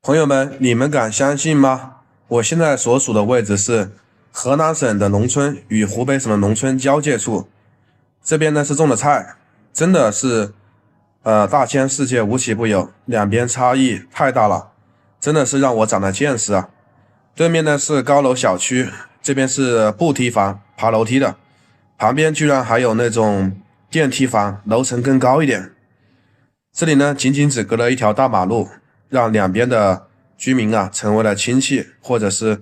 朋友们，你们敢相信吗？我现在所属的位置是河南省的农村与湖北省的农村交界处，这边呢是种的菜，真的是大千世界无奇不有，两边差异太大了，真的是让我长了见识啊。对面呢是高楼小区，这边是步梯房，爬楼梯的，旁边居然还有那种电梯房，楼层更高一点。这里呢仅仅只隔了一条大马路，让两边的居民啊成为了亲戚，或者是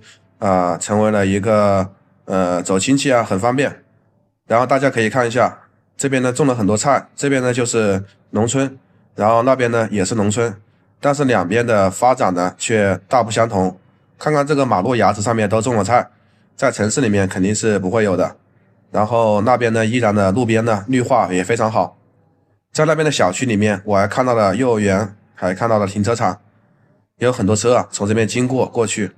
成为了一个走亲戚啊很方便。然后大家可以看一下，这边呢种了很多菜，这边呢就是农村，然后那边呢也是农村，但是两边的发展呢却大不相同。看看这个马路牙子上面都种了菜，在城市里面肯定是不会有的。然后那边呢依然的路边呢绿化也非常好。在那边的小区里面，我还看到了幼儿园，还看到了停车场，也有很多车啊从这边经过去。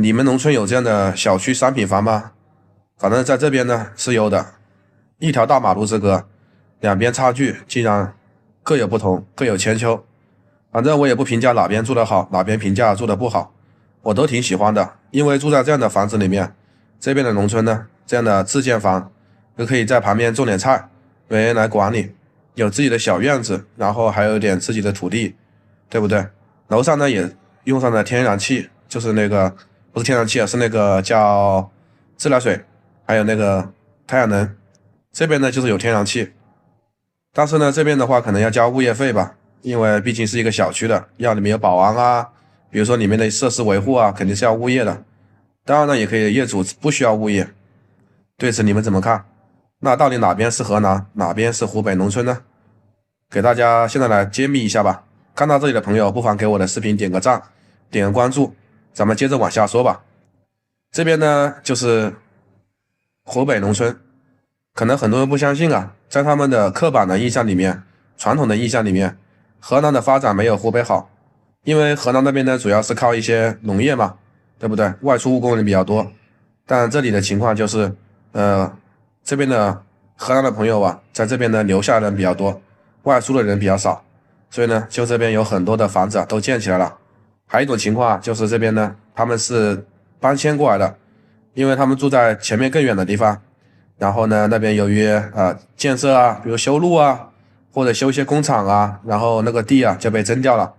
你们农村有这样的小区商品房吗？反正在这边呢是有的，一条大马路之隔，两边差距竟然各有不同，各有千秋。反正我也不评价哪边住得好，哪边评价住得不好，我都挺喜欢的，因为住在这样的房子里面，这边的农村呢，这样的自建房，就可以在旁边种点菜，没人来管你，有自己的小院子，然后还有点自己的土地，对不对？楼上呢也用上了天然气，就是那个不是天然气啊，是那个叫自来水，还有那个太阳能。这边呢就是有天然气，但是呢这边的话可能要交物业费吧，因为毕竟是一个小区的，要里面有保安啊，比如说里面的设施维护啊，肯定是要物业的。当然呢也可以业主不需要物业，对此你们怎么看？那到底哪边是河南，哪边是湖北农村呢？给大家现在来揭秘一下吧。看到这里的朋友，不妨给我的视频点个赞，点个关注，咱们接着往下说吧。这边呢就是湖北农村，可能很多人不相信啊，在他们的刻板的印象里面，传统的印象里面，河南的发展没有湖北好，因为河南那边呢主要是靠一些农业嘛，对不对？外出务工人比较多，但这里的情况就是，这边的河南的朋友啊，在这边呢留下的人比较多，外出的人比较少，所以呢，就这边有很多的房子都建起来了。还有一种情况就是这边呢，他们是搬迁过来的，因为他们住在前面更远的地方，然后呢，那边由于建设啊，比如修路啊，或者修一些工厂啊，然后那个地啊就被征掉了，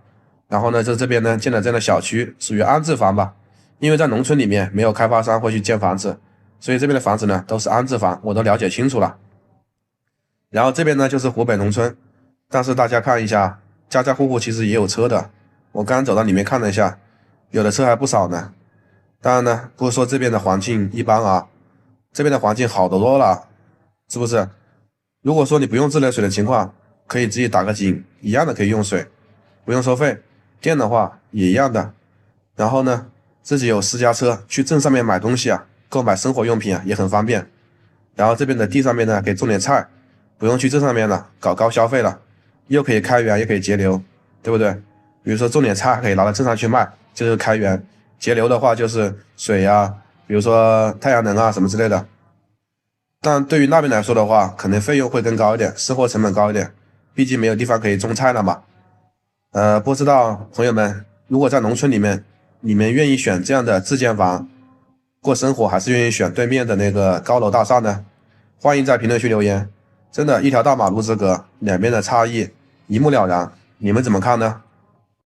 然后呢，这边呢建了这样的小区，属于安置房吧，因为在农村里面没有开发商会去建房子，所以这边的房子呢都是安置房，我都了解清楚了。然后这边呢就是湖北农村，但是大家看一下，家家户户其实也有车的，我刚走到里面看了一下，有的车还不少呢。当然呢，不是说这边的环境一般啊，这边的环境好得多了，是不是？如果说你不用自来水的情况，可以自己打个井，一样的可以用水，不用收费。电的话也一样的。然后呢，自己有私家车，去镇上面买东西啊，购买生活用品啊也很方便。然后这边的地上面呢，可以种点菜，不用去镇上面了，搞高消费了，又可以开源，又可以节流，对不对？比如说种点菜可以拿到镇上去卖，这就是开源。节流的话就是水啊，比如说太阳能啊什么之类的。但对于那边来说的话，可能费用会更高一点，生活成本高一点，毕竟没有地方可以种菜了嘛。不知道朋友们，如果在农村里面，你们愿意选这样的自建房过生活，还是愿意选对面的那个高楼大厦呢？欢迎在评论区留言。真的，一条大马路之隔，两边的差异一目了然，你们怎么看呢？